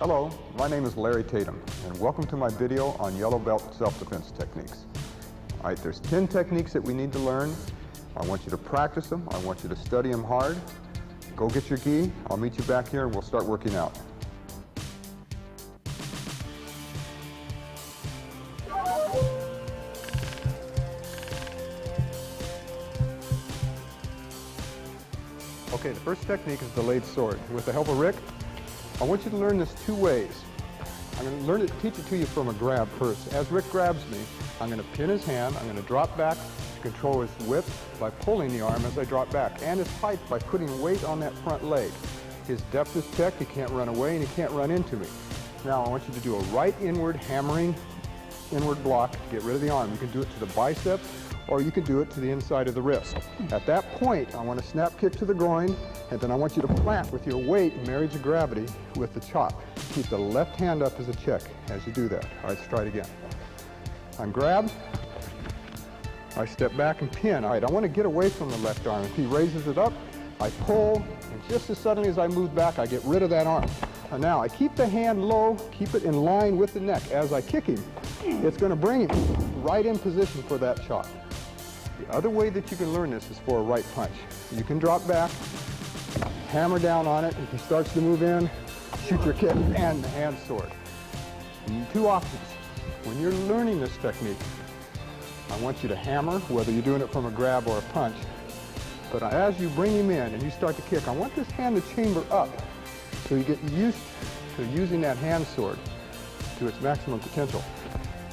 Hello, my name is Larry Tatum, and welcome to my video on yellow belt self-defense techniques. All right, there's 10 techniques that we need to learn. I want you to practice them. I want you to study them hard. Go get your gi. I'll meet you back here and we'll start working out. Okay, the first technique is delayed sword. With the help of Rick, I want you to learn this two ways. I'm going to teach it to you from a grab first. As Rick grabs me, I'm going to pin his hand, I'm going to drop back to control his width by pulling the arm as I drop back, and his height by putting weight on that front leg. His depth is checked, he can't run away and he can't run into me. Now I want you to do a right inward hammering inward block to get rid of the arm. You can do it to the biceps or you can do it to the inside of the wrist. At that point, I want to snap kick to the groin, and then I want you to plant with your weight and marriage of gravity with the chop. Keep the left hand up as a check as you do that. All right, let's try it again. I'm grabbed, I step back and pin. All right, I want to get away from the left arm. If he raises it up, I pull, and just as suddenly as I move back, I get rid of that arm. And now I keep the hand low, keep it in line with the neck. As I kick him, it's going to bring him right in position for that chop. The other way that you can learn this is for a right punch. You can drop back, hammer down on it. If he starts to move in, shoot your kick and the hand sword. And two options. When you're learning this technique, I want you to hammer, whether you're doing it from a grab or a punch. But as you bring him in and you start to kick, I want this hand to chamber up so you get used to using that hand sword to its maximum potential.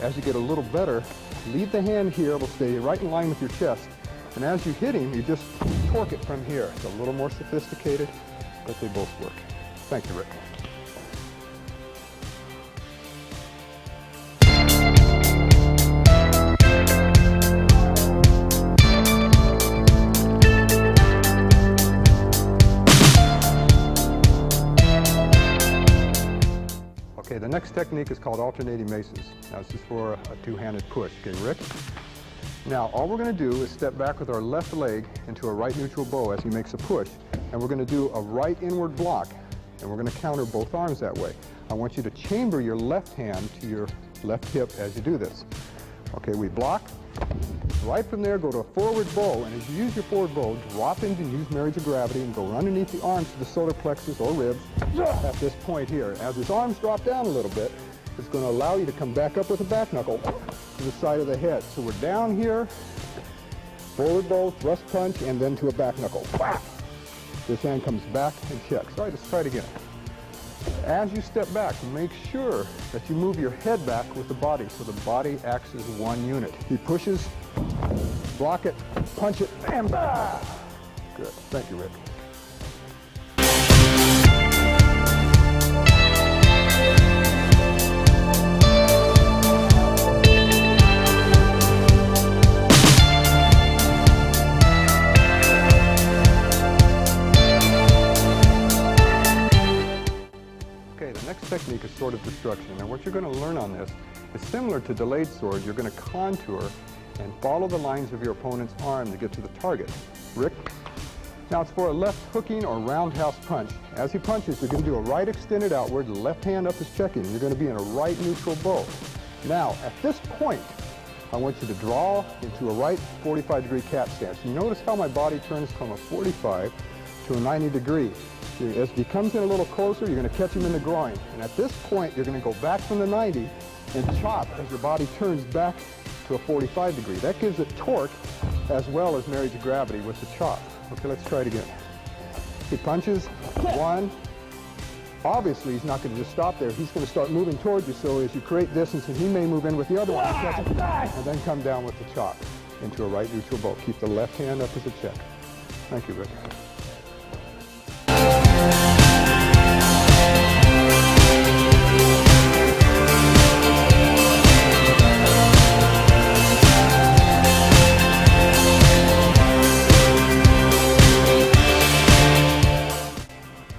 As you get a little better, leave the hand here, it'll stay right in line with your chest. And as you hit him, you just torque it from here. It's a little more sophisticated, but they both work. Thank you, Rick. Okay, the next technique is called alternating maces. Now this is for a two-handed push. Okay, Rick? Now all we're going to do is step back with our left leg into a right neutral bow as he makes a push. And we're going to do a right inward block. And we're going to counter both arms that way. I want you to chamber your left hand to your left hip as you do this. Okay, we block. Right from there, go to a forward bow. And as you use your forward bow, drop into and use marriage of gravity and go underneath the arms to the solar plexus or ribs at this point here. As his arms drop down a little bit, it's going to allow you to come back up with a back knuckle to the side of the head. So we're down here, forward bow, thrust punch, and then to a back knuckle. This hand comes back and checks. All right, let's try it again. As you step back, make sure that you move your head back with the body so the body acts as one unit. He pushes, block it, punch it, and bah! Good. Thank you, Rick. Technique is sword of destruction. And what you're going to learn on this is similar to delayed sword. You're going to contour and follow the lines of your opponent's arm to get to the target. Rick? Now it's for a left hooking or roundhouse punch. As he punches, you're going to do a right extended outward, the left hand up is checking. You're going to be in a right neutral bow. Now, at this point, I want you to draw into a right 45-degree cat stance. You notice how my body turns from a 45 to a 90 degree. As he comes in a little closer, you're going to catch him in the groin. And at this point, you're going to go back from the 90 and chop as your body turns back to a 45 degree. That gives it torque as well as marriage of gravity with the chop. Okay, let's try it again. He punches, one. Obviously, he's not going to just stop there. He's going to start moving towards you, so as you create distance, and he may move in with the other one, and then come down with the chop into a right neutral bow. Keep the left hand up as a check. Thank you, Rick.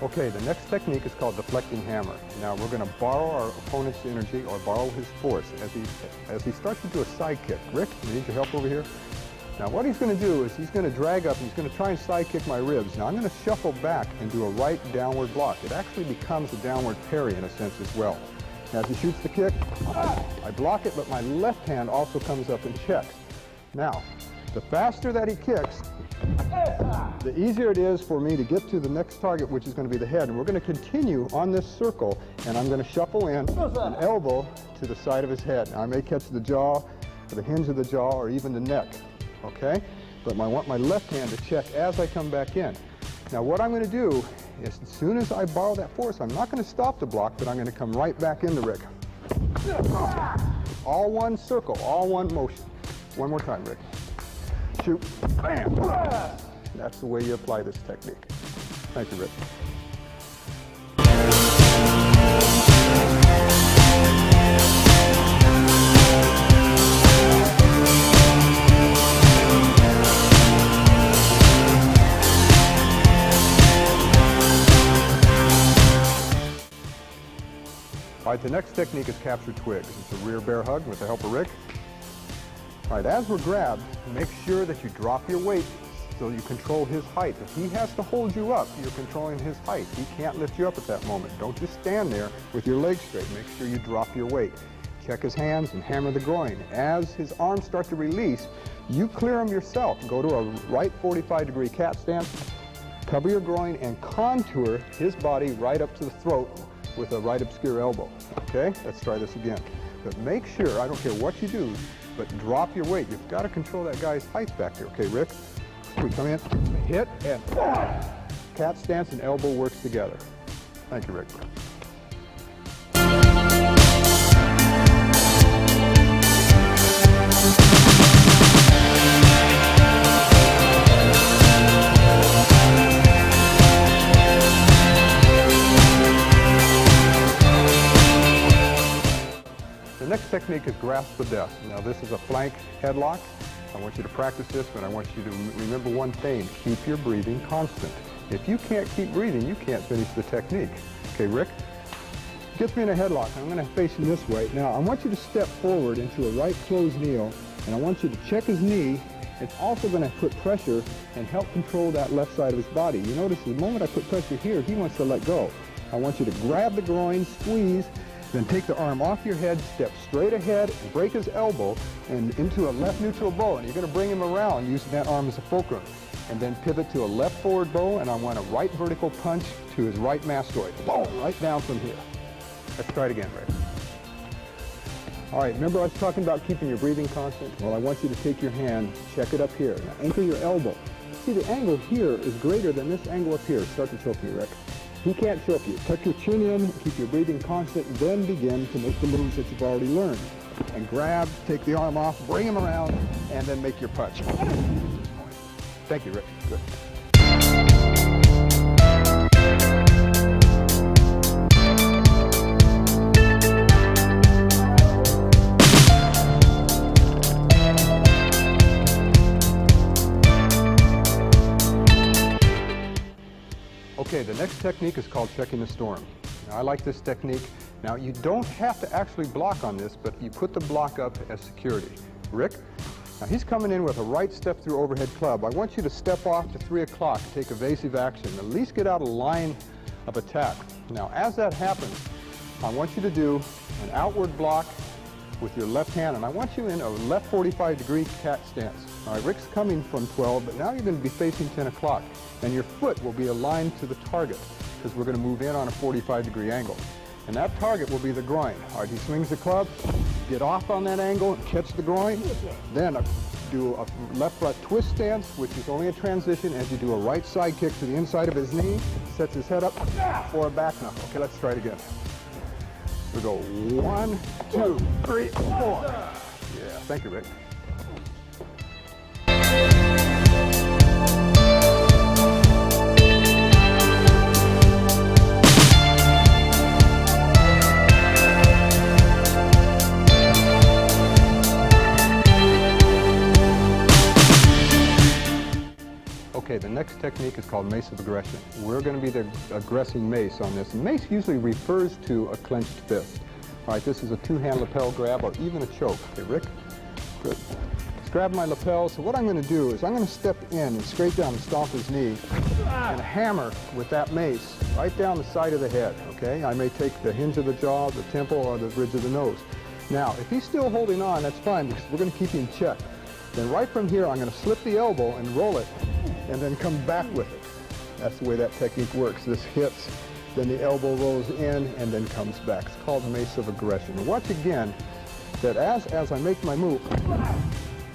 Okay, the next technique is called deflecting hammer. Now we're going to borrow our opponent's energy or borrow his force as he starts to do a side kick. Rick, you need your help over here? Now what he's going to do is he's going to drag up and he's going to try and side kick my ribs. Now I'm going to shuffle back and do a right downward block. It actually becomes a downward parry in a sense as well. Now as he shoots the kick, I block it, but my left hand also comes up and checks. Now, the faster that he kicks, the easier it is for me to get to the next target, which is going to be the head. And we're going to continue on this circle, and I'm going to shuffle in an elbow to the side of his head. Now, I may catch the jaw, or the hinge of the jaw, or even the neck, okay? But I want my left hand to check as I come back in. Now, what I'm going to do is as soon as I borrow that force, I'm not going to stop the block, but I'm going to come right back into Rick. All one circle, all one motion. One more time, Rick. Shoot, bam! That's the way you apply this technique. Thank you, Rick. All right, the next technique is capture twigs. It's a rear bear hug with the help of Rick. All right, as we're grabbed, make sure that you drop your weight so you control his height. If he has to hold you up, you're controlling his height. He can't lift you up at that moment. Don't just stand there with your legs straight. Make sure you drop your weight. Check his hands and hammer the groin. As his arms start to release, you clear them yourself. Go to a right 45-degree cat stance, cover your groin, and contour his body right up to the throat with a right obscure elbow. Okay, let's try this again. But make sure, I don't care what you do, but drop your weight. You've got to control that guy's height back there. Okay, Rick? We come in, hit, and cat stance and elbow works together. Thank you, Rick. The next technique is grasp the death. Now this is a flank headlock. I want you to practice this, but I want you to remember one thing. Keep your breathing constant. If you can't keep breathing, you can't finish the technique. Okay, Rick? Gets me in a headlock. I'm going to face him this way. Now, I want you to step forward into a right closed kneel, and I want you to check his knee. It's also going to put pressure and help control that left side of his body. You notice the moment I put pressure here, he wants to let go. I want you to grab the groin, squeeze, then take the arm off your head, step straight ahead, and break his elbow and into a left neutral bow. And you're going to bring him around using that arm as a fulcrum. And then pivot to a left forward bow, and I want a right vertical punch to his right mastoid. Boom, right down from here. Let's try it again, Ray. All right, remember I was talking about keeping your breathing constant? Well, I want you to take your hand, check it up here. Now anchor your elbow. See, the angle here is greater than this angle up here. Start to choke me, Rick. He can't choke you. Tuck your chin in, keep your breathing constant, then begin to make the moves that you've already learned. And grab, take the arm off, bring him around, and then make your punch. Thank you, Rick. Good. Okay, the next technique is called checking the storm. Now, I like this technique. Now, you don't have to actually block on this, but you put the block up as security. Rick? Now, he's coming in with a right step through overhead club. I want you to step off to 3 o'clock, take evasive action, at least get out of line of attack. Now, as that happens, I want you to do an outward block with your left hand, and I want you in a left 45-degree cat stance. All right, Rick's coming from 12, but now you're going to be facing 10 o'clock, and your foot will be aligned to the target because we're going to move in on a 45-degree angle. And that target will be the groin. All right, he swings the club, get off on that angle and catch the groin. Then do a left front twist stance, which is only a transition as you do a right side kick to the inside of his knee, sets his head up for a back knuckle. Okay, let's try it again. We go 1, 2, 3, 4. Yeah, thank you, Rick. Okay, the next technique is called mace of aggression. We're going to be the aggressing mace on this. And mace usually refers to a clenched fist. All right, this is a two-hand lapel grab or even a choke. Okay, Rick? Good. Let's grab my lapel. So what I'm going to do is I'm going to step in and scrape down and stomp his knee and hammer with that mace right down the side of the head, okay? I may take the hinge of the jaw, the temple, or the bridge of the nose. Now, if he's still holding on, that's fine because we're going to keep him in check. Then right from here, I'm going to slip the elbow and roll it and then come back with it. That's the way that technique works. This hits, then the elbow rolls in and then comes back. It's called the mace of aggression. And watch again that as I make my move,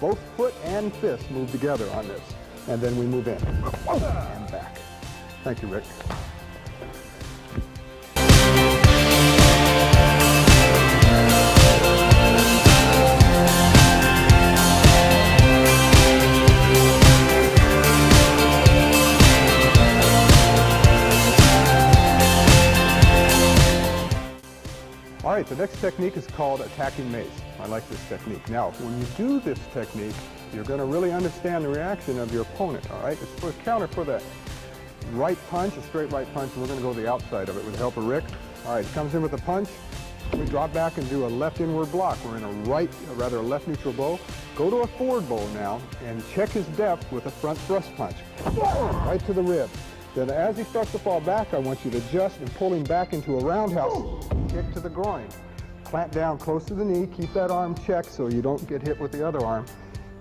both foot and fist move together on this. And then we move in and back. Thank you, Rick. All right, the next technique is called attacking mace. I like this technique. Now, when you do this technique, you're going to really understand the reaction of your opponent, all right? It's for a counter for that right punch, a straight right punch, and we're going to go to the outside of it with the help of Rick. All right, comes in with a punch. We drop back and do a left inward block. We're in a left neutral bow. Go to a forward bow now and check his depth with a front thrust punch. Right to the rib. Then as he starts to fall back, I want you to adjust and pull him back into a roundhouse kick to the groin. Plant down close to the knee, keep that arm checked so you don't get hit with the other arm.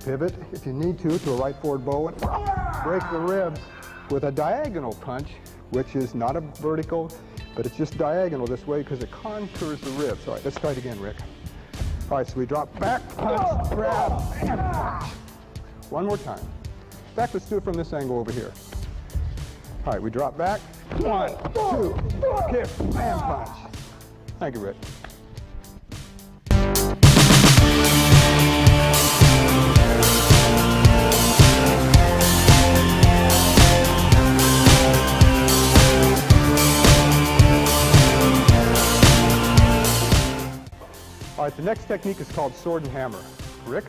Pivot, if you need to a right forward bow and break the ribs with a diagonal punch, which is not a vertical, but it's just diagonal this way because it contours the ribs. All right, let's try it again, Rick. All right, so we drop back, punch, grab, and punch. One more time. In fact, let's do it from this angle over here. All right, we drop back. 1, 2, kick, and punch. Thank you, Rick. All right, the next technique is called sword and hammer. Rick?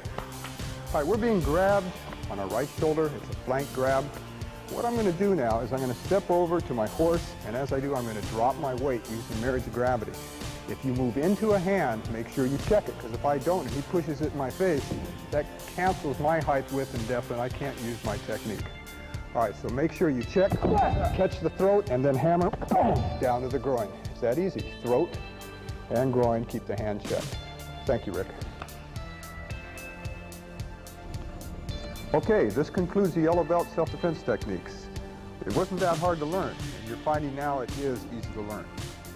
All right, we're being grabbed on our right shoulder. It's a flank grab. What I'm going to do now is I'm going to step over to my horse, and as I do, I'm going to drop my weight using marriage of gravity. If you move into a hand, make sure you check it, because if I don't and he pushes it in my face, that cancels my height, width, and depth, and I can't use my technique. All right, so make sure you check, catch the throat, and then hammer down to the groin. It's that easy. Throat and groin, keep the hand checked. Thank you, Rick. Okay, this concludes the yellow belt self-defense techniques. It wasn't that hard to learn, and you're finding now it is easy to learn.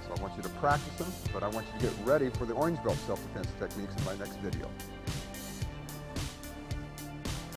So I want you to practice them, but I want you to get ready for the orange belt self-defense techniques in my next video.